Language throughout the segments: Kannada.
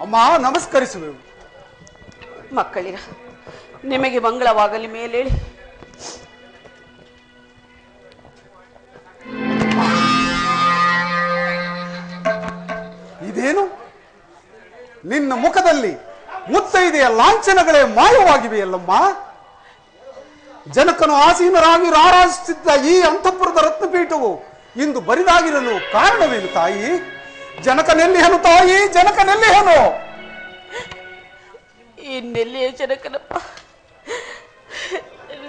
ಅಮ್ಮ ನಮಸ್ಕರಿಸುವೆವು. ಮಕ್ಕಳಿರ, ನಿಮಗೆ ಮಂಗಳವಾಗಲಿ ಮೇಲೇಳಿ. ಇದೇನು ನಿನ್ನ ಮುಖದಲ್ಲಿ ಮುತ್ತೈದೆಯ ಲಾಂಛನಗಳೇ ಮಾಯವಾಗಿವೆಯಲ್ಲಮ್ಮ. ಜನಕನು ಆಸೀನರಾಗಿ ರಾರಾಜಿಸುತ್ತಿದ್ದ ಈ ಅಂತಃಪುರದ ರತ್ನಪೀಠವು ಇಂದು ಬರಿದಾಗಿರಲು ಕಾರಣವೇನು ತಾಯಿ? ಜನಕನೆಲ್ಲಿಹನು ತಾಯಿ, ಜನಕನೆಲ್ಲಿಹನು? ಇನ್ನೆಲ್ಲಿಯ ಜನಕನಪ್ಪ?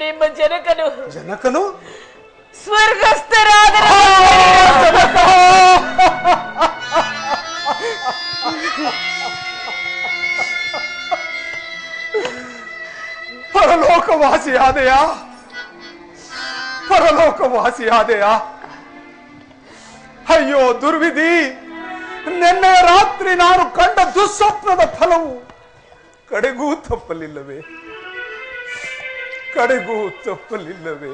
ನಿಮ್ಮ ಜನಕನು ಸ್ವರ್ಗಸ್ಥರಾದ ಪರಲೋಕವಾಸಿಯಾದೆಯಾ? ಪರಲೋಕವಾಸಿಯಾದೆಯಾ? ಅಯ್ಯೋ ದುರ್ವಿಧಿ! ನಿನ್ನೆ ರಾತ್ರಿ ನಾನು ಕಂಡ ದುಸ್ವಪ್ನದ ಫಲವು ಕಡೆಗೂ ತಪ್ಪಲಿಲ್ಲವೇ? ಕಡೆಗೂ ತಪ್ಪಲಿಲ್ಲವೇ?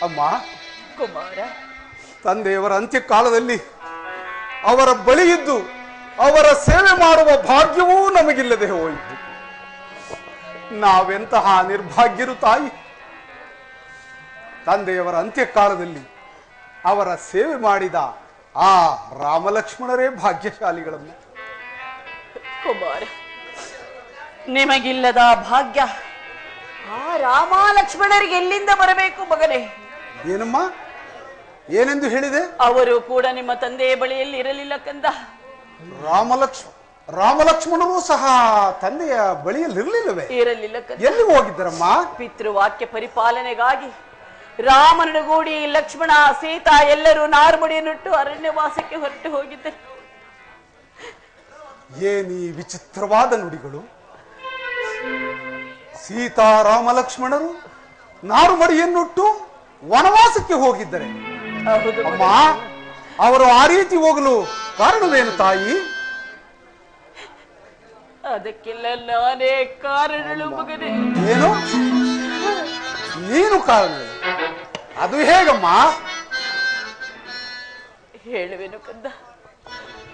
ಅಮ್ಮ ಕುಮಾರ, ತಂದೆಯವರ ಅಂತ್ಯಕಾಲದಲ್ಲಿ ಅವರ ಬಳಿ ಇದ್ದು ಅವರ ಸೇವೆ ಮಾಡುವ ಭಾಗ್ಯವೂ ನಮಗಿಲ್ಲದೆ ಹೋಯಿತು. ನಾವೆಂತಹ ನಿರ್ಭಾಗ್ಯರು ತಾಯಿ! ತಂದೆಯವರ ಅಂತ್ಯಕಾಲದಲ್ಲಿ ಅವರ ಸೇವೆ ಮಾಡಿದ ಆ ರಾಮಲಕ್ಷ್ಮಣರೇ ಭಾಗ್ಯಶಾಲಿಗಳನ್ನು. ಕುಮಾರ, ನಿಮಗಿಲ್ಲದ ಭಾಗ್ಯ ಆ ರಾಮ ಲಕ್ಷ್ಮಣರಿಗೆ ಎಲ್ಲಿಂದ ಬರಬೇಕು ಮಗನೇ? ಏನಮ್ಮ, ಏನೆಂದು ಹೇಳಿದೆ? ಅವರು ಕೂಡ ನಿಮ್ಮ ತಂದೆಯ ಬಳಿಯಲ್ಲಿ ಇರಲಿಲ್ಲ ಕಂದ. ರಾಮಲಕ್ಷ್ಮಣರು ಸಹ ತಂದೆಯ ಬಳಿಯಲ್ಲಿ ಇರಲಿಲ್ಲವೇ? ಇರಲಿಲ್ಲ ಕಂದ. ಎಲ್ಲಿ ಹೋಗಿದ್ದರಮ್ಮ? ಪಿತೃವಾಕ್ಯ ಪರಿಪಾಲನೆಗಾಗಿ ರಾಮನಡುಗೂಡಿ ಲಕ್ಷ್ಮಣ, ಸೀತಾ ಎಲ್ಲರೂ ನಾರ್ಮಡಿಯನ್ನುಟ್ಟು ಅರಣ್ಯವಾಸಕ್ಕೆ ಹೊರಟು ಹೋಗಿದ್ದರು. ಏನಿ ವಿಚಿತ್ರವಾದ ನುಡಿಗಳು! ಸೀತಾ ರಾಮ ಲಕ್ಷ್ಮಣರು ನಾರುಮಡಿಯನ್ನುಟ್ಟು ವನವಾಸಕ್ಕೆ ಹೋಗಿದ್ದರೆ ಅಮ್ಮ, ಅವರು ಆ ರೀತಿ ಹೋಗಲು ಕಾರಣವೇನು ತಾಯಿ? ಅದಕ್ಕೆಲ್ಲ ನಾನೇ ಕಾರಣಗಳು ಮಗನೇ. ಏನು? ನೀನು ಕಾರಣ? ಅದು ಹೇಗಮ್ಮ? ಹೇಳುವೆನು ಕಂದ,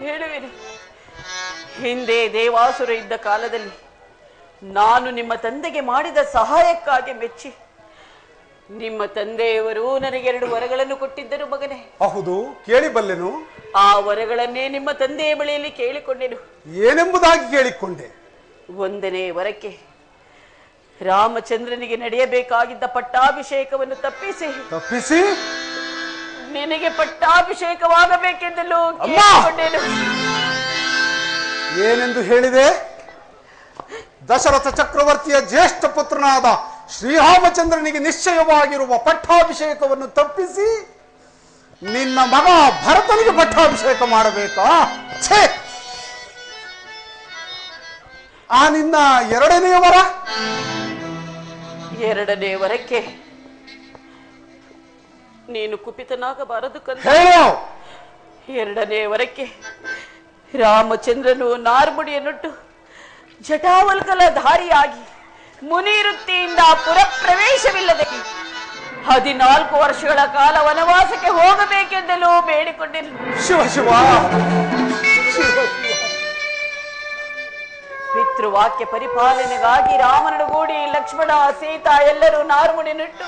ಹೇಳುವೆನು. ಹಿಂದೆ ದೇವಾಸುರ ಇದ್ದ ಕಾಲದಲ್ಲಿ ನಾನು ನಿಮ್ಮ ತಂದೆಗೆ ಮಾಡಿದ ಸಹಾಯಕ್ಕಾಗಿ ಮೆಚ್ಚಿ ನಿಮ್ಮ ತಂದೆಯವರು ನನಗೆ 2 ವರಗಳನ್ನು ಕೊಟ್ಟಿದ್ದರು ಮಗನೇ. ಹೌದು, ಕೇಳಿಬಲ್ಲೆನು. ಆ ವರಗಳನ್ನೇ ನಿಮ್ಮ ತಂದೆಯ ಬಳಿಯಲ್ಲಿ ಕೇಳಿಕೊಂಡೆನು. ಏನೆಂಬುದಾಗಿ ಕೇಳಿಕೊಂಡೆ? 1ನೇ ವರಕ್ಕೆ ರಾಮಚಂದ್ರನಿಗೆ ನಡೆಯಬೇಕಾಗಿದ್ದ ಪಟ್ಟಾಭಿಷೇಕವನ್ನು ತಪ್ಪಿಸಿ ನಿನಗೆ ಪಟ್ಟಾಭಿಷೇಕವಾಗಬೇಕೆಂದಲೂ ಕೇಳಿಕೊಂಡೆನು. ಏನೆಂದು ಹೇಳಿದೆ? ದಶರಥ ಚಕ್ರವರ್ತಿಯ ಜ್ಯೇಷ್ಠ ಪುತ್ರನಾದ ಶ್ರೀರಾಮಚಂದ್ರನಿಗೆ ನಿಶ್ಚಯವಾಗಿರುವ ಪಟ್ಟಾಭಿಷೇಕವನ್ನು ತಪ್ಪಿಸಿ ನಿನ್ನ ಮಗ ಭರತನಿಗೆ ಪಟ್ಟಾಭಿಷೇಕ ಮಾಡಬೇಕಾ? ಛೇ! ಆ ನಿನ್ನ 2ನೇ ವರ? 2ನೇ ವರಕ್ಕೆ ನೀನು ಕುಪಿತನಾಗಬಾರದು ಕಂದ. ಹೇಳು. 2ನೇ ವರಕ್ಕೆ ರಾಮಚಂದ್ರನು ನಾರ್ಮುಡಿಯನ್ನುಟ್ಟು ಜಟಾವಲ್ಕಲ ಧಾರಿಯಾಗಿ ಮುನಿವೃತ್ತಿಯಿಂದ ಪುರಪ್ರವೇಶವಿಲ್ಲದೆ 14 ವರ್ಷಗಳ ಕಾಲ ವನವಾಸಕ್ಕೆ ಹೋಗಬೇಕೆಂದಲೂ ಬೇಡಿಕೊಂಡೆನು. ಶಿವ ಪಿತೃವಾಕ್ಯ ಪರಿಪಾಲನೆಗಾಗಿ ರಾಮನಡುಗೂಡಿ ಲಕ್ಷ್ಮಣ, ಸೀತಾ ಎಲ್ಲರೂ ನಾರ್ಮುಡಿಯನ್ನುಟ್ಟು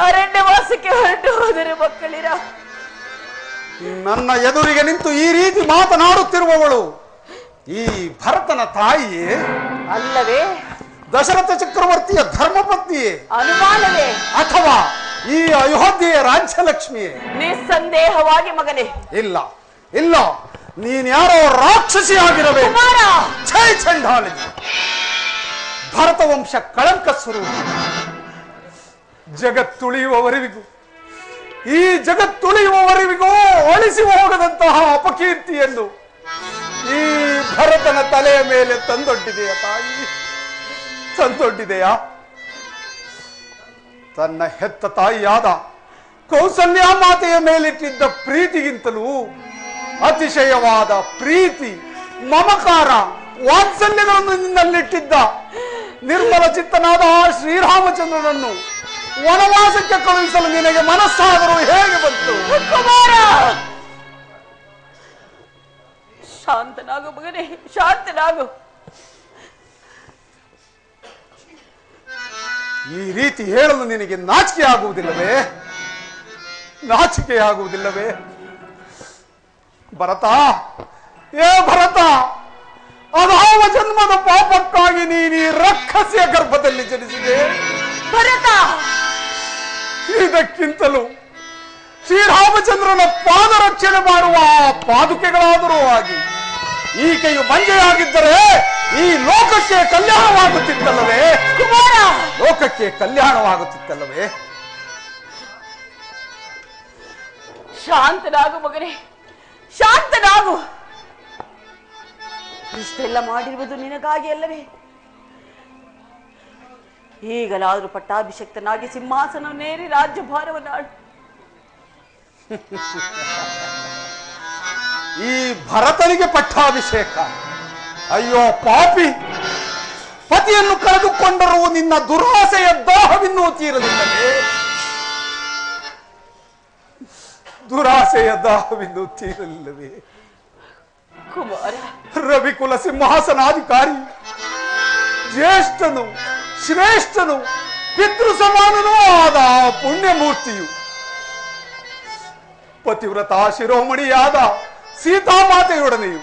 ಅರಣ್ಯವಾಸಕ್ಕೆ ಹೊರಟು ಹೋದರು. ಮಕ್ಕಳಿರ, ನನ್ನ ಎದುರಿಗೆ ನಿಂತು ಈ ರೀತಿ ಮಾತನಾಡುತ್ತಿರುವವಳು ಈ ಭರತನ ತಾಯಿಯೇ ಅಲ್ಲವೇ? ದಶರಥ ಚಕ್ರವರ್ತಿಯ ಧರ್ಮಪತ್ನಿಯೇ? ಅನುಮಾನವೇ? ಅಥವಾ ಈ ಅಯೋಧ್ಯೆಯ ರಾಜ್ಯಲಕ್ಷ್ಮಿಯೇ? ನಿಸ್ಸಂದೇಹವಾಗಿ ಮಗನೇ. ಇಲ್ಲ ಇಲ್ಲ, ನೀನ್ಯಾರೋ ರಾಕ್ಷಸಿ ಆಗಿರಬೇಕು. ಛೈ ಚಂಡಾಲಿ! ಭರತ ವಂಶ ಕಳಂಕ ಸ್ವರೂಪ. ಜಗತ್ತುಳಿಯುವವರೆವಿಗೂ ಈ ಜಗತ್ತುಳಿಯುವವರೆವಿಗೂ ಅಳಿಸಿ ಹೋಗದಂತಹ ಅಪಕೀರ್ತಿಯನ್ನು ಈ ಭರತನ ತಲೆಯ ಮೇಲೆ ತಂದೊಡ್ಡಿದೆಯಾ ತಾಯಿ? ತಂದೊಡ್ಡಿದೆಯಾ? ತನ್ನ ಹೆತ್ತ ತಾಯಿಯಾದ ಕೌಸಲ್ಯ ಮಾತೆಯ ಮೇಲಿಟ್ಟಿದ್ದ ಪ್ರೀತಿಗಿಂತಲೂ ಅತಿಶಯವಾದ ಪ್ರೀತಿ, ಮಮಕಾರ, ವಾತ್ಸಲ್ಯಗಳನ್ನು ನಿನ್ನಲ್ಲಿಟ್ಟಿದ್ದ ನಿರ್ಮಲ ಚಿತ್ತನಾದ ಶ್ರೀರಾಮಚಂದ್ರನನ್ನು ವನವಾಸಕ್ಕೆ ಕಳುಹಿಸಲು ನಿನಗೆ ಮನಸ್ಸಾದರೂ ಹೇಗೆ ಬಂತು? ಕುಮಾರ, ಶಾಂತನಾಗು ಮಗನೇ, ಶಾಂತನಾಗು. ಈ ರೀತಿ ಹೇಳಲು ನಿನಗೆ ನಾಚಿಕೆ ಆಗುವುದಿಲ್ಲವೇ? ನಾಚಿಕೆ ಆಗುವುದಿಲ್ಲವೇ? ಭರತ, ಏ ಭರತ, ಅದಾವ ಜನ್ಮದ ಪಾಪಕ್ಕಾಗಿ ನೀನು ಈ ರಕ್ಕಸಿಯ ಗರ್ಭದಲ್ಲಿ ಜನಿಸಿದೆ. ಭರತ, ಇದಕ್ಕಿಂತಲೂ ಶ್ರೀರಾಮಚಂದ್ರನ ಪಾದರಕ್ಷಣೆ ಮಾಡುವ ಪಾದುಕೆಗಳಾದರೂ ಆಗಿ ಈಕೆಯು ಮಂಜೆಯಾಗಿದ್ದರೆ ಈ ಲೋಕಕ್ಕೆ ಕಲ್ಯಾಣವಾಗುತ್ತಿತ್ತಲ್ಲವೇ? ಕುಮಾರ, ಲೋಕಕ್ಕೆ ಕಲ್ಯಾಣವಾಗುತ್ತಿತ್ತಲ್ಲವೇ? ಶಾಂತನಾಗು ಮಗನೇ, ಶಾಂತನಾಗು. ಇಷ್ಟೆಲ್ಲ ಮಾಡಿರುವುದು ನಿನಗಾಗಿ ಅಲ್ಲವೇ? ಈಗಲಾದರೂ ಪಟ್ಟಾಭಿಷಕ್ತನಾಗಿ ಸಿಂಹಾಸನವನ್ನೇರಿ ರಾಜ್ಯಭಾರವನ್ನಾಡು. ಈ ಭರತನಿಗೆ ಪಟ್ಟಾಭಿಷೇಕ? ಅಯ್ಯೋ ಪಾಪಿ, ಪತಿಯನ್ನು ಕಳೆದುಕೊಂಡರೂ ನಿನ್ನ ದುರಾಸೆಯ ದಾಹವಿನ್ನೂ ತೀರಲಿಲ್ಲವೇ? ದುರಾಸೆಯ ದಾಹವಿನ್ನೂ ತೀರಲಿಲ್ಲವೇ? ಕುಮಾರ, ರವಿಕುಲ ಸಿಂಹಾಸನಾಧಿಕಾರಿ, ಜ್ಯೇಷ್ಠನು, ಶ್ರೇಷ್ಠನು, ಪಿತೃ ಸಮಾನನೂ ಆದ ಪುಣ್ಯಮೂರ್ತಿಯು, ಪತಿವ್ರತ ಶಿರೋಮಣಿಯಾದ ಸೀತಾಮಾತೆಯೊಡನೆಯು,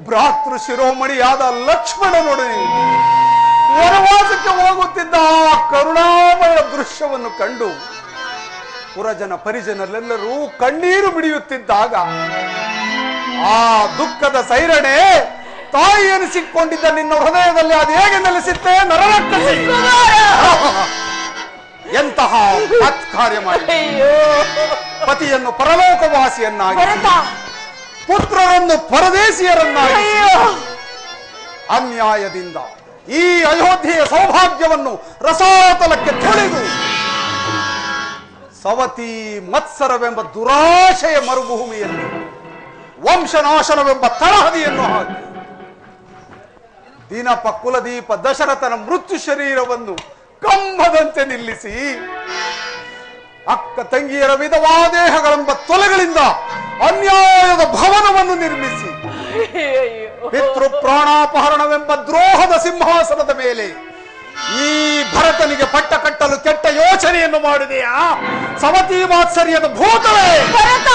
ಭ್ರಾತೃ ಶಿರೋಮಣಿಯಾದ ಲಕ್ಷ್ಮಣನೊಡನೆಯು ವನವಾಸಕ್ಕೆ ಹೋಗುತ್ತಿದ್ದ ಆ ಕರುಣಾಮಯ ದೃಶ್ಯವನ್ನು ಕಂಡು ಪುರಜನ ಪರಿಜನರೆಲ್ಲರೂ ಕಣ್ಣೀರು ಮಿಡಿಯುತ್ತಿದ್ದಾಗ ಆ ದುಃಖದ ಸೈರಣೆ ತಾಯಿ ಎನಿಸಿಕೊಂಡಿದ್ದ ನಿನ್ನ ಹೃದಯದಲ್ಲಿ ಅದು ಹೇಗೆ ನೆಲೆಸಿತ್ತೆ? ನರರಕ್ಕಸಿ, ಎಂತಹ ಕಾರ್ಯ ಮಾಡಿ ಪತಿಯನ್ನು ಪರಲೋಕವಾಸಿಯನ್ನಾಗಿ, ಪುತ್ರರನ್ನು ಪರದೇಶಿಯರನ್ನಾಗಿ, ಅನ್ಯಾಯದಿಂದ ಈ ಅಯೋಧ್ಯೆಯ ಸೌಭಾಗ್ಯವನ್ನು ರಸಾತಲಕ್ಕೆ ತುಳಿದು ಸವತಿ ಮತ್ಸರವೆಂಬ ದುರಾಶೆಯ ಮರುಭೂಮಿಯಲ್ಲಿ ವಂಶನಾಶನವೆಂಬ ತಳಹದಿಯನ್ನು ಹಾಕಿ ದೀನಪ ಕುಲದೀಪ ದಶರಥನ ಮೃತ್ಯು ಶರೀರವನ್ನು ಕಂಬದಂತೆ ನಿಲ್ಲಿಸಿ ಅಕ್ಕ ತಂಗಿಯರ ವಿಧವಾ ದೇಹಗಳೆಂಬ ತೊಲೆಗಳಿಂದ ಅನ್ಯಾಯದ ಭವನವನ್ನು ನಿರ್ಮಿಸಿ ಪಿತೃ ಪ್ರಾಣಾಪಹರಣವೆಂಬ ದ್ರೋಹದ ಸಿಂಹಾಸನದ ಮೇಲೆ ಈ ಭರತನಿಗೆ ಪಟ್ಟ ಕಟ್ಟಲು ಕೆಟ್ಟ ಯೋಚನೆಯನ್ನು ಮಾಡಿದೆಯಾ? ಸವತಿ ವಾತ್ಸರ್ಯದ ಭೂತವೇ ಭರತ!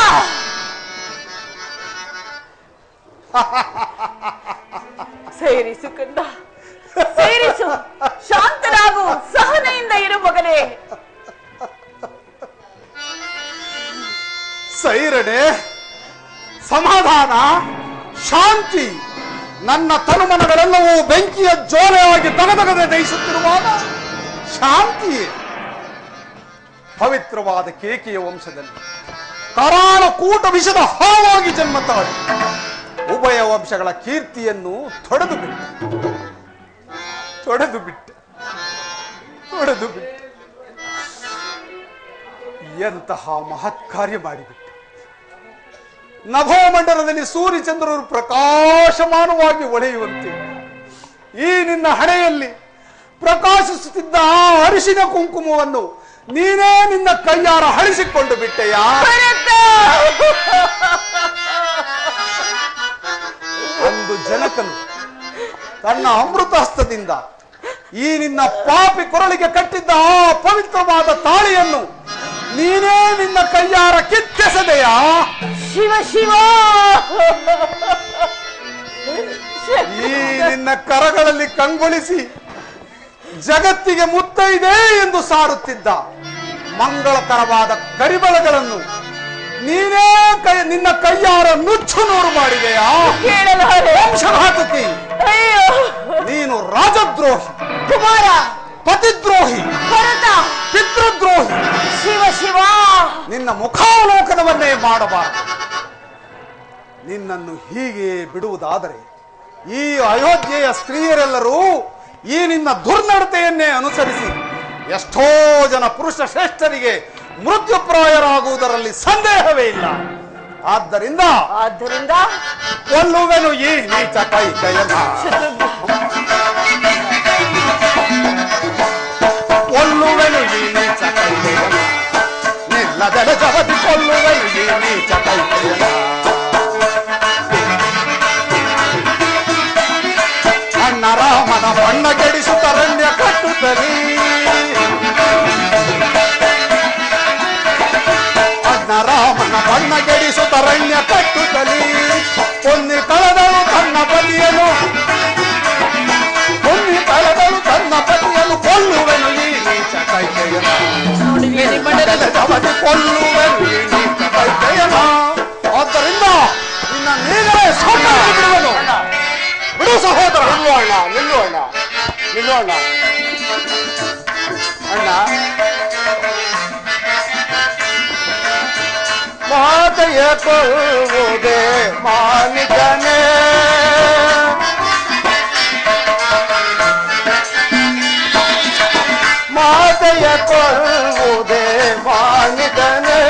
ಸೇರಿಸು ಕಂದ, ಸೇರಿಸು. ಶಾಂತನಾಗು, ಸಹನೆಯಿಂದ ಇರು ಮಗನೇ. ಸೈರಣೆ, ಸಮಾಧಾನ, ಶಾಂತಿ. ನನ್ನ ತನುಮನಗಳೆಲ್ಲವೂ ಬೆಂಕಿಯ ಜ್ವಾಲೆಯಾಗಿ ತಗದಗದೆ ದಹಿಸುತ್ತಿರುವಾಗ ಶಾಂತಿಯೇ? ಪವಿತ್ರವಾದ ಕೇಕೆಯ ವಂಶದಲ್ಲಿ ಕರಾಳ ಕೂಟ ವಿಷದ ಹಾವಾಗಿ ಜನ್ಮ ತಾಳಿ ಉಭಯ ವಂಶಗಳ ಕೀರ್ತಿಯನ್ನು ತೊಡೆದು ಬಿಟ್ಟೆ. ಎಂತಹ ಮಹತ್ ಕಾರ್ಯ ಮಾಡಿಬಿಟ್ಟೆ. ನಭೋಮಂಡಲದಲ್ಲಿ ಸೂರ್ಯಚಂದ್ರರು ಪ್ರಕಾಶಮಾನವಾಗಿ ಹೊಳೆಯುವಂತೆ ಈ ನಿನ್ನ ಹಣೆಯಲ್ಲಿ ಪ್ರಕಾಶಿಸುತ್ತಿದ್ದ ಆ ಅರಿಶಿನ ಕುಂಕುಮವನ್ನು ನೀನೇ ನಿನ್ನ ಕೈಯಾರ ಹಳಿಸಿಕೊಂಡು ಬಿಟ್ಟೆಯಾ? ಅಂದು ಜನಕನು ತನ್ನ ಅಮೃತಹಸ್ತದಿಂದ ಈ ನಿನ್ನ ಪಾಪಿ ಕೊರಳಿಗೆ ಕಟ್ಟಿದ್ದ ಆ ಪವಿತ್ರವಾದ ತಾಳಿಯನ್ನು ನೀನೇ ನಿನ್ನ ಕೈಯಾರ ಕಿತ್ತೆಸೆದೆಯಾ? ಶಿವ ಶಿವ! ಈ ನಿನ್ನ ಕರಗಳಲ್ಲಿ ಕಂಗೊಳಿಸಿ ಜಗತ್ತಿಗೆ ಮುತ್ತೈದೆ ಎಂದು ಸಾರುತ್ತಿದ್ದ ಮಂಗಳಕರವಾದ ಕರಿಬಳಗಳನ್ನು ನೀನೇ ನಿನ್ನ ಕೈಯಾರ ನುಚ್ಚು ನೂರು ಮಾಡಿದೆಯಾ? ವಂಶಘಾತುಕಿ, ನೀನು ರಾಜದ್ರೋಹಿ, ಕುಮಾರ, ಪತಿದ್ರೋಹಿ, ಭರತ, ಪಿತೃದ್ರೋಹಿ. ಶಿವ ಶಿವ! ನಿನ್ನ ಮುಖಾವಲೋಕನವನ್ನೇ ಮಾಡಬಾರದು. ನಿನ್ನನ್ನು ಹೀಗೆ ಬಿಡುವುದಾದರೆ ಈ ಅಯೋಧ್ಯೆಯ ಸ್ತ್ರೀಯರೆಲ್ಲರೂ ಈ ನಿನ್ನ ದುರ್ನಡತೆಯನ್ನೇ ಅನುಸರಿಸಿ ಎಷ್ಟೋ ಜನ ಪುರುಷ ಶ್ರೇಷ್ಠರಿಗೆ ಮೃತ್ಯುಪ್ರಾಯರಾಗುವುದರಲ್ಲಿ ಸಂದೇಹವೇ ಇಲ್ಲ. ಆದ್ದರಿಂದ ಕೊಲ್ಲುವೆನು ಈ ನೀಚ ಕೈಕೆಯನ್ನ, ಕೊಲ್ಲುವೆನು ಈ ಕೈಕೆಯನ ನೋಡಿದ್ದೀನಿ ಅವಧಿ ಕೊಲ್ಲುವಲ್ಲಿ ನಿನ್ನ ಕೈಕೆಯನ. ಆದ್ದರಿಂದ ನಿನ್ನ ನೀನೇ ಸಾಕಾಗಿ ಬಿಡುವನು. ಬಿಡು ಸಹೋದರ. ನಿಲ್ಲು ಅಣ್ಣ ಅಣ್ಣ ಮಾತೆಯ ಕೊಲ್ಲುವುದೇ ಮಾನಿಕನೇ, ಮಾತೆಯ ಕೊಲ್ಲುವುದೇ ಮಾನಿಕನೇ.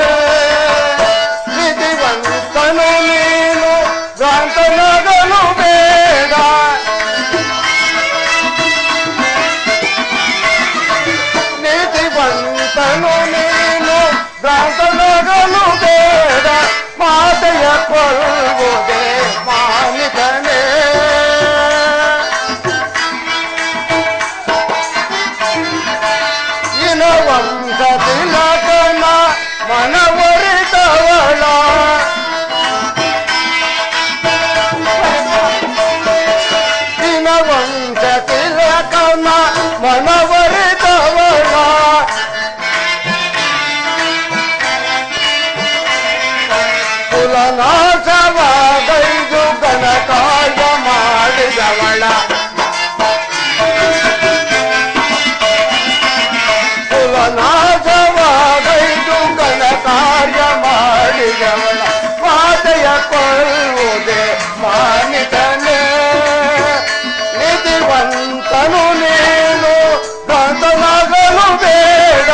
ವಿಧಿವಂತನು ನೀನು ಭ್ರಾಂತನಾಗಲು ಬೇಡ, ನೀತಿವಂತನು ನೀನು ಭ್ರಾಂತನಾಗಲು ಬೇಡ. ಮಾತೆಯ ಕೊಲ್ಲುವುದೇ ಮಾನಿಕನೇ. ಇನವಂತ ತಿಲಕನ ಮನವರಿತವಳ, ದಿನವಂತ ತಿಲಕನ ಮನವರಿತವಳ. ಕುಲನಾಶವಾಗೈದು ಗಣಕಾಯ ಮಾಡಿದವಳ, ಕುಲನಾಶವಾಗೈದು ಗಣಕಾರ್ಯ ಮಾಡಿದವಳ. ಮಾತೆಯ ಕೊಲ್ಲುವುದೇ ಮಾನಿಕನೇ, ನೀತಿವಂತನು ನೀನು ಭ್ರಾಂತನಾಗಲು ಬೇಡ.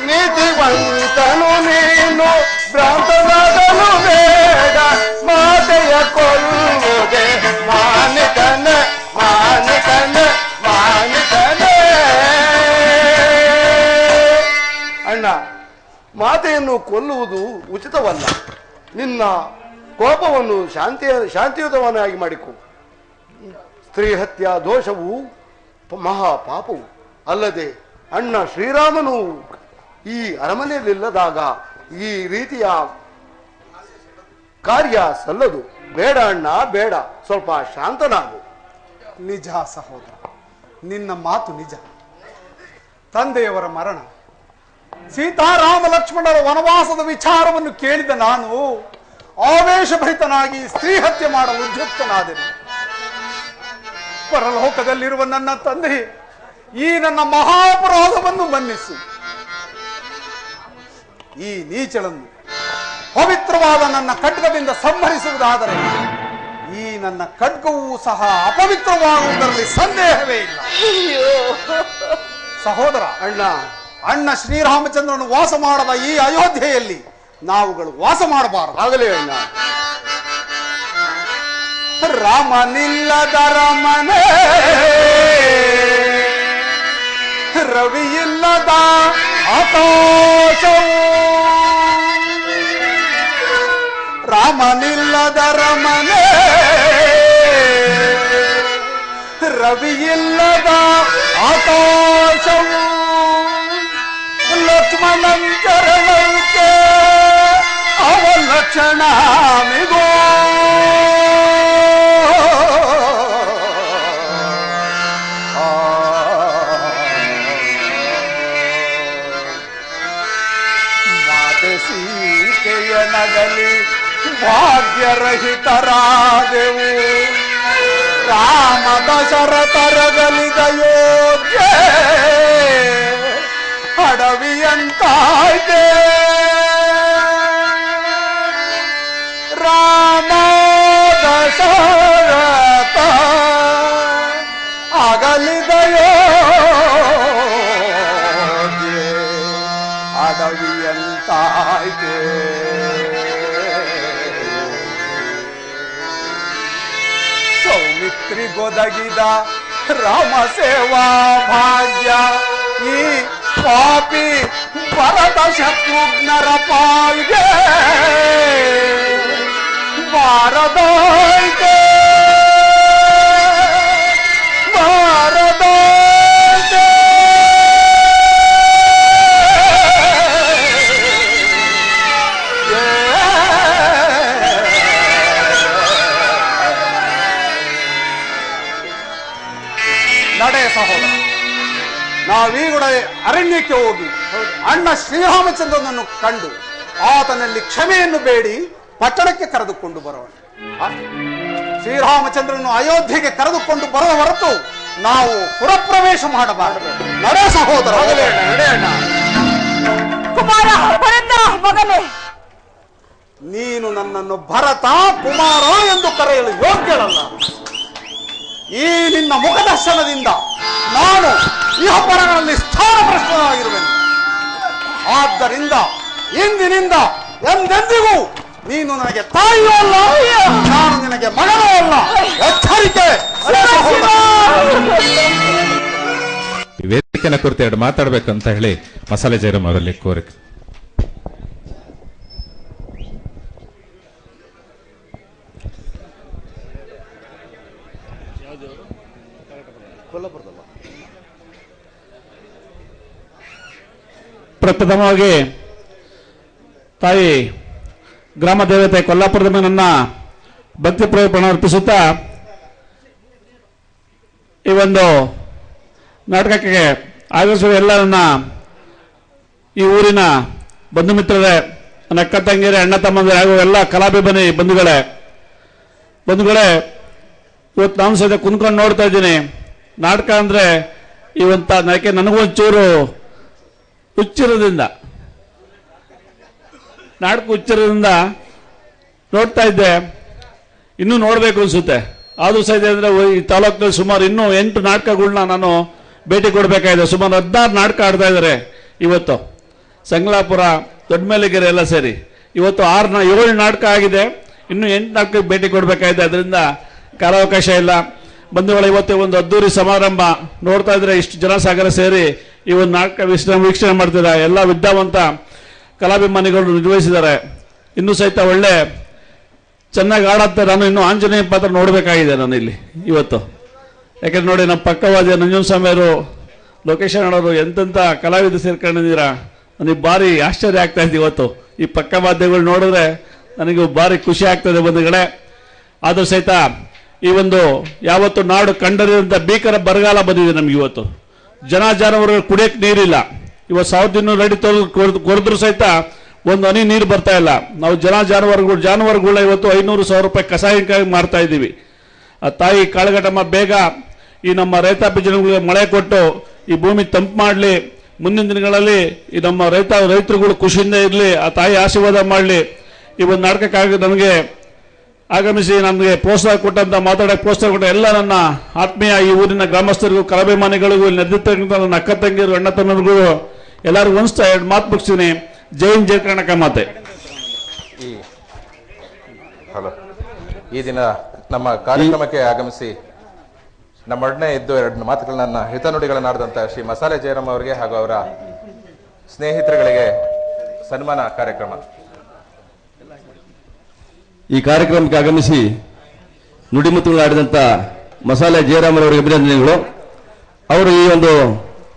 ನೀತಿವಂತನು ನೀನು ಭ್ರಾಂತನಾಗಲು ಬೇಡ. ಮಾತೆಯ ಕೊಲ್ಲುವುದೇ ಮಾನಿಕನೇ, ಮಾನಿಕನೇ, ಮಾನಿಕನೇ. ಅಣ್ಣ, ಮಾತೆಯನ್ನು ಕೊಲ್ಲುವುದು ಉಚಿತವಲ್ಲ. ನಿನ್ನ ಕೋಪವನ್ನು ಶಾಂತಿಯುತವನ್ನಾಗಿ ಮಾಡಿಕೊ. ಸ್ತ್ರೀ ಹತ್ಯಾ ದೋಷವು ಮಹಾಪಾಪವು ಅಲ್ಲದೆ ಅಣ್ಣ ಶ್ರೀರಾಮನು ಈ ಅರಮನೆಯಲ್ಲಿಲ್ಲದಾಗ ಈ ರೀತಿಯ ಕಾರ್ಯ ಸಲ್ಲದು. ಬೇಡ ಅಣ್ಣ, ಬೇಡ, ಸ್ವಲ್ಪ ಶಾಂತನಾಗು. ನಿಜ ಸಹೋದರ, ನಿನ್ನ ಮಾತು ನಿಜ. ತಂದೆಯವರ ಮರಣ, ಸೀತಾರಾಮ ಲಕ್ಷ್ಮಣರ ವನವಾಸದ ವಿಚಾರವನ್ನು ಕೇಳಿದ ನಾನು ಆವೇಶಭರಿತನಾಗಿ ಸ್ತ್ರೀ ಹತ್ಯೆ ಮಾಡಲು ಉದ್ಯುಕ್ತನಾದೆನು. ಪರಲೋಕದಲ್ಲಿರುವ ನನ್ನ ತಂದೆ, ಈ ನನ್ನ ಮಹಾಪರಾಧವನ್ನು ಮನ್ನಿಸು. ಈ ನೀಚಳನ್ನು ಪವಿತ್ರವಾದ ನನ್ನ ಖಡ್ಗದಿಂದ ಸಂಹರಿಸುವುದಾದರೆ ಈ ನನ್ನ ಖಡ್ಗವೂ ಸಹ ಅಪವಿತ್ರವಾಗುವುದರಲ್ಲಿ ಸಂದೇಹವೇ ಇಲ್ಲ. ಸಹೋದರ, ಅಣ್ಣ ಶ್ರೀರಾಮಚಂದ್ರನು ವಾಸ ಮಾಡದ ಈ ಅಯೋಧ್ಯೆಯಲ್ಲಿ ನಾವುಗಳು ವಾಸ ಮಾಡಬಾರದು. ಆಗಲೇ ಅಣ್ಣ. ರಾಮನಿಲ್ಲದ ರಮನೆ, ರವಿ ಇಲ್ಲದ ಆಕಾಶವು, ರಾಮನಿಲ್ಲದ ರಮನೆ, ರವಿ ಇಲ್ಲದ ಆಕಾಶವು, ಲಕ್ಷ್ಮಣಂಚರಣಕ್ಕೆ ಅವ ಲಕ್ಷಣ ಮಿಗೋ. ಮಾತೆ ಸೀತೆಯ ನಗಲಿ ಭಾಗ್ಯರಹಿತರಾದೆವು, ರಾಮ ದಶರಥರಗಲಿದ ಯೋಗ್ಯ ಅಡವಿಯಂತಾಯ್ತೆ. ರಾಮ ದಶರಥ ಅಗಲಿದ ಯೋಗ್ಯ ಅಡವಿಯಂತಾಯ್ತೆ. ಸೌಮಿತ್ರಿಗೊದಗಿದ ರಾಮ ಸೇವಾ ಭಾಗ್ಯ ಈ ಪಾಪಿ ಭರತ ಶತ್ರುಘ್ನರ ಪಾಲ್ಗೆ ಬಾರದಾಯ್ತೆ, ಬಾರದಾಯ್ತೆ. ನಡೆ ಸಹೋದರ, ನಾವೀಗುಡ ಅರಣ್ಯಕ್ಕೆ ಹೋಗಿ ಅಣ್ಣ ಶ್ರೀರಾಮಚಂದ್ರನನ್ನು ಕಂಡು ಆತನಲ್ಲಿ ಕ್ಷಮೆಯನ್ನು ಬೇಡಿ ಪಟ್ಟಣಕ್ಕೆ ಕರೆದುಕೊಂಡು ಬರೋಣ. ಶ್ರೀರಾಮಚಂದ್ರನು ಅಯೋಧ್ಯೆಗೆ ಕರೆದುಕೊಂಡು ಬರುವ ಹೊರತು ನಾವು ಪುರಪ್ರವೇಶ ಮಾಡಬಾರದು. ನಡೆ ಸಹೋದರ. ಕುಮಾರ, ಭರತ ಮಗನೇ, ನೀನು ನನ್ನನ್ನು ಭರತ ಕುಮಾರ ಎಂದು ಕರೆಯಲು ಯೋಗ್ಯಳಲ್ಲ. ಈ ನಿನ್ನ ಮುಖದರ್ಶನದಿಂದ ನಾನು ಇಹಪರಗಳಲ್ಲಿ ಸ್ಥಾನಭ್ರಷ್ಟನಾಗಿರುವೆನು. ಆದ್ದರಿಂದ ಇಂದಿನಿಂದ ಎಂದೆಂದಿಗೂ ನೀನು ನನಗೆ ತಾಯಿಯೂ ಅಲ್ಲ, ನಾನು ನಿನಗೆ ಮಗನೂ ಅಲ್ಲ. ಎಚ್ಚರಿಕೆ. ವೇದಿಕೆನ ಕುರಿತು ಎರಡು ಮಾತಾಡ್ಬೇಕಂತ ಹೇಳಿ ಮಸಾಲೆ ಜಯರಾಮ್ ಅವರಲ್ಲಿ ಕೋರಿಕೆ. ಪ್ರಪ್ರಥಮವಾಗಿ ತಾಯಿ ಗ್ರಾಮ ದೇವತೆ ಕೊಲ್ಲಾಪುರದ ಮೇಲೆ ನನ್ನ ಭಕ್ತಿ ಪ್ರೇಮ ಅರ್ಪಿಸುತ್ತಾ ಈ ಒಂದು ನಾಟಕಕ್ಕೆ ಆಗಮಿಸುವ ಎಲ್ಲ ನನ್ನ ಈ ಊರಿನ ಬಂಧು ಮಿತ್ರರೇ, ನನ್ನ ಅಕ್ಕ ತಂಗಿಯರೇ, ಅಣ್ಣ ತಮ್ಮಂದಿರೇ ಹಾಗೂ ಎಲ್ಲ ಕಲಾಭಿಮಾನಿ ಬಂಧುಗಳೇ, ಇವತ್ತು ನಾನು ಸಹಿತ ಕುಂತ್ಕೊಂಡು ನೋಡ್ತಾ ಇದ್ದೀನಿ. ನಾಟಕ ಅಂದರೆ ಇವಂತ ನನಗೂ ಒಂಚೂರು ಹುಚ್ಚಿರೋದ್ರಿಂದ ನೋಡ್ತಾ ಇದ್ದೆ. ಇನ್ನೂ ನೋಡಬೇಕು ಅನ್ಸುತ್ತೆ. ಆದರೂ ಸಹಿತ ಅಂದರೆ ಈ ತಾಲೂಕಿನಲ್ಲಿ ಸುಮಾರು ಇನ್ನೂ 8 ನಾಟಕಗಳನ್ನ ನಾನು ಭೇಟಿ ಕೊಡಬೇಕಾಗಿದೆ. ಸುಮಾರು 16 ನಾಟಕ ಆಡ್ತಾ ಇದ್ದಾರೆ ಇವತ್ತು. ಸಂಗ್ಲಾಪುರ, ದೊಡ್ಡಮೇಲಿಗೆರೆ ಎಲ್ಲ ಸೇರಿ ಇವತ್ತು 7 ನಾಟಕ ಆಗಿದೆ. ಇನ್ನೂ 8 ನಾಟಕಕ್ಕೆ ಭೇಟಿ ಕೊಡಬೇಕಾಗಿದೆ. ಅದರಿಂದ ಕಾಲಾವಕಾಶ ಇಲ್ಲ. ಬಂಧುಗಳು, ಇವತ್ತು ಒಂದು ಅದ್ದೂರಿ ಸಮಾರಂಭ ನೋಡ್ತಾ ಇದ್ರೆ ಇಷ್ಟು ಜನಸಾಗರ ಸೇರಿ ಈ ಒಂದು ನಾಟಕ ವೀಕ್ಷಣೆ ಮಾಡ್ತಿದ್ದಾರೆ. ಎಲ್ಲ ವಿದ್ಯಾವಂತ ಕಲಾಭಿಮಾನಿಗಳು ನಿರ್ವಹಿಸಿದ್ದಾರೆ. ಇನ್ನೂ ಸಹಿತ ಒಳ್ಳೆ ಚೆನ್ನಾಗಿ ಆಡತ್ತೆ. ನಾನು ಇನ್ನೂ ಆಂಜನೇಯ ಪಾತ್ರ ನೋಡಬೇಕಾಗಿದೆ ನಾನು ಇಲ್ಲಿ ಇವತ್ತು. ಯಾಕಂದ್ರೆ ನೋಡಿ, ನಮ್ಮ ಪಕ್ಕವಾದ ನಂಜನಸ್ವಾಮಿ ಅವರು, ಲೋಕೇಶ್ ಅಣ್ಣವರು ಎಂತೆಂಥ ಕಲಾವಿದ ಸೇರ್ಕೊಂಡಿದ್ದೀರಾ. ನನಗೆ ಭಾರಿ ಆಶ್ಚರ್ಯ ಆಗ್ತಾ ಇದೆ ಇವತ್ತು. ಈ ಪಕ್ಕವಾದ್ಯಗಳು ನೋಡಿದ್ರೆ ನನಗೆ ಭಾರಿ ಖುಷಿ ಆಗ್ತದೆ ಬಂಧುಗಳೇ. ಆದರೂ ಸಹಿತ ಈ ಒಂದು ಯಾವತ್ತು ನಾಡು ಕಂಡರಿದಂಥ ಭೀಕರ ಬರಗಾಲ ಬಂದಿದೆ ನಮ್ಗೆ ಇವತ್ತು. ಜಾನುವಾರುಗಳು ಕುಡಿಯಕ್ಕೆ ನೀರಿಲ್ಲ. ಇವತ್ತು 1200 ಅಡಿ ಕೊರೆದ್ರೂ ಸಹಿತ ಒಂದು ಹನಿ ನೀರು ಬರ್ತಾ ಇಲ್ಲ. ನಾವು ಜಾನುವಾರುಗಳ ಇವತ್ತು 500,000 ರೂಪಾಯಿ ಕಸಾಯಕ್ಕಾಗಿ ಮಾರ್ತಾ ಇದ್ದೀವಿ. ಆ ತಾಯಿ ಕಾಳಗಟಮ್ಮ ಬೇಗ ಈ ನಮ್ಮ ರೈತಾಪಿ ಜನಗಳಿಗೆ ಮಳೆ ಕೊಟ್ಟು ಈ ಭೂಮಿ ತಂಪು ಮಾಡಲಿ. ಮುಂದಿನ ದಿನಗಳಲ್ಲಿ ಈ ನಮ್ಮ ರೈತರುಗಳು ಖುಷಿಯಿಂದ ಇರಲಿ. ಆ ತಾಯಿ ಆಶೀರ್ವಾದ ಮಾಡಲಿ. ಈ ಒಂದು ನಾಟಕಕ್ಕಾಗಿ ನನಗೆ ಆಗಮಿಸಿ ನನಗೆ ಪ್ರೋತ್ಸಾಹ ಕೊಟ್ಟಂತ ಮಾತಾಡಕ್ಕೆ ಪ್ರೋತ್ಸಾಹ ಕೊಟ್ಟ ಎಲ್ಲ ನನ್ನ ಆತ್ಮೀಯ ಈ ಊರಿನ ಗ್ರಾಮಸ್ಥರಿಗೂ, ಕಲಾಭಿಮಾನಿಗಳಿಗೂ, ಇಲ್ಲಿ ನಡೆದಿರ್ತಕ್ಕಂಥ ನನ್ನ ಅಕ್ಕ ತಂಗಿಯರು, ಅಣ್ಣ ತಮ್ಮರಿಗೂ ಎಲ್ಲರಿಗೂ ಅನಿಸ್ತಾ 2 ಮಾತು ಮುಗಿಸ್ತೀನಿ. ಜೈ ಹಿಂದ್, ಜೈ ಕರ್ನಾಟಕ ಮಾತೆ. ಈ ದಿನ ನಮ್ಮ ಕಾರ್ಯಕ್ರಮಕ್ಕೆ ಆಗಮಿಸಿ ನಮ್ಮೊಡನೆ ಇದ್ದು 2 ಮಾತುಗಳನ್ನ ಹಿತನುಡಿಗಳನ್ನಾಡಿದಂಥ ಶ್ರೀ ಮಸಾಲೆ ಜಯರಾಮ್ ಅವರಿಗೆ ಹಾಗೂ ಅವರ ಸ್ನೇಹಿತರುಗಳಿಗೆ ಸನ್ಮಾನ ಕಾರ್ಯಕ್ರಮ. ಈ ಕಾರ್ಯಕ್ರಮಕ್ಕೆ ಆಗಮಿಸಿ ನುಡಿಮುತ್ತುಗಳಾಡಿದಂಥ ಮಸಾಲೆ ಜಯರಾಮ್ ಅವರಿಗೆ ಅಭಿನಂದನೆಗಳು. ಅವರು ಈ ಒಂದು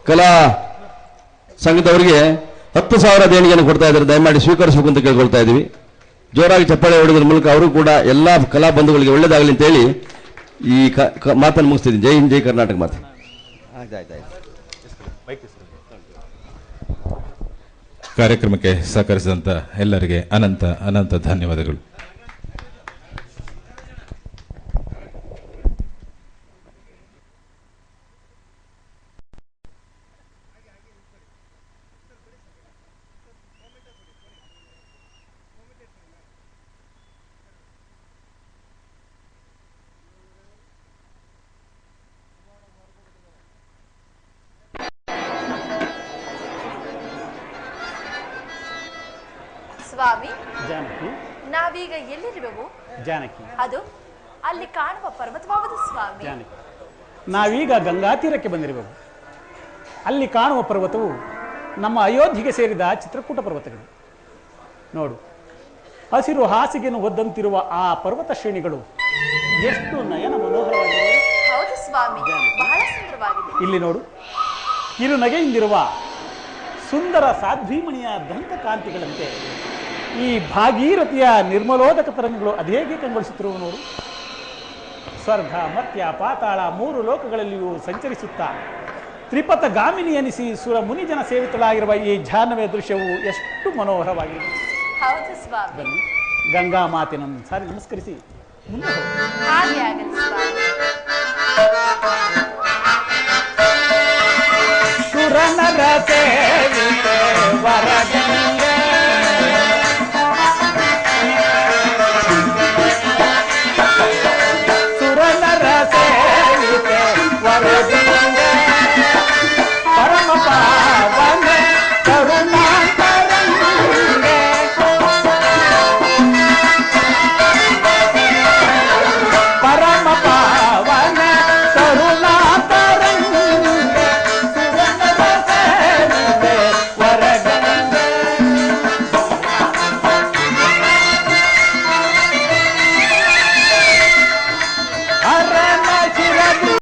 ಕಲಾ ಸಂಘದವರಿಗೆ 10,000 ದೇಣಿಗೆಯನ್ನು ಕೊಡ್ತಾ ಇದ್ದಾರೆ. ದಯಮಾಡಿ ಸ್ವೀಕರಿಸಬೇಕು ಅಂತ ಕೇಳ್ಕೊಳ್ತಾ ಇದ್ದೀವಿ. ಜೋರಾಗಿ ಚಪ್ಪಾಳೆ ಹೊಡೆದ್ರ ಮೂಲಕ ಅವರು ಕೂಡ ಎಲ್ಲ ಕಲಾ ಬಂಧುಗಳಿಗೆ ಒಳ್ಳೇದಾಗಲಿ ಅಂತ ಹೇಳಿ ಈ ಮಾತನ್ನು ಮುಗಿಸ್ತಿದ್ದೀನಿ. ಜೈ ಹಿಂದ್, ಜೈ ಕರ್ನಾಟಕ ಮಾತೆ. ಕಾರ್ಯಕ್ರಮಕ್ಕೆ ಸಹಕರಿಸಿದಂಥ ಎಲ್ಲರಿಗೆ ಅನಂತ ಅನಂತ ಧನ್ಯವಾದಗಳು. ಸ್ವಾಮಿ, ಜಾನಕಿ, ನಾವೀಗ ಎಲ್ಲಿರುವೆವು? ಜಾನಕಿ, ಅದು ಅಲ್ಲಿ ಕಾಣುವ ಪರ್ವತವಾವುದು ಸ್ವಾಮಿ. ಜಾನಕಿ, ನಾವೀಗ ಗಂಗಾ ತೀರಕ್ಕೆ ಬಂದಿರುವೆವು. ಅಲ್ಲಿ ಕಾಣುವ ಪರ್ವತವು ನಮ್ಮ ಅಯೋಧ್ಯೆಗೆ ಸೇರಿದ ಚಿತ್ರಕೂಟ ಪರ್ವತಗಳು. ನೋಡು, ಹಸಿರು ಹಾಸಿಗೆಯನ್ನು ಒದ್ದಂತಿರುವ ಆ ಪರ್ವತ ಶ್ರೇಣಿಗಳು ಎಷ್ಟು ನಯನ ಮನೋಹರವಾಗಿವೆ. ಹೌದು ಸ್ವಾಮಿ, ಬಹಳ ಸುಂದರವಾಗಿದೆ. ಇಲ್ಲಿ ನೋಡು, ಕಿರು ನಗೆಯಿಂದಿರುವ ಸುಂದರ ಸಾಧ್ವೀಮಣಿಯ ದಂತಕಾಂತಿಗಳಂತೆ ಈ ಭಾಗೀರಥಿಯ ನಿರ್ಮಲೋದಕ ತರಂಗಗಳು ಅದೇಗೆ ಕಂಗೊಳಿಸುತ್ತಿರುವ ನೋಡು. ಸ್ವರ್ಗ ಮರ್ತ್ಯ ಪಾತಾಳ 3 ಲೋಕಗಳಲ್ಲಿಯೂ ಸಂಚರಿಸುತ್ತಾ ತ್ರಿಪಥಗಾಮಿನಿ ಎನಿಸಿ ಸುರ ಮುನಿಜನ ಸೇವಿತಳಾಗಿರುವ ಈ ಜಾಹ್ನವಿಯ ದೃಶ್ಯವು ಎಷ್ಟು ಮನೋಹರವಾಗಿದೆ. ಹೌದು ಸ್ವಾಮಿ. ಬನ್ನಿ, ಗಂಗಾ ಮಾತೆಯನ್ನು ಸಾರಿ ನಮಸ್ಕರಿಸಿ ಮುಂದೆ ಹೋಗಿ. ಹಾಗೆ ಆಗಲಿ ಸ್ವಾಮಿ.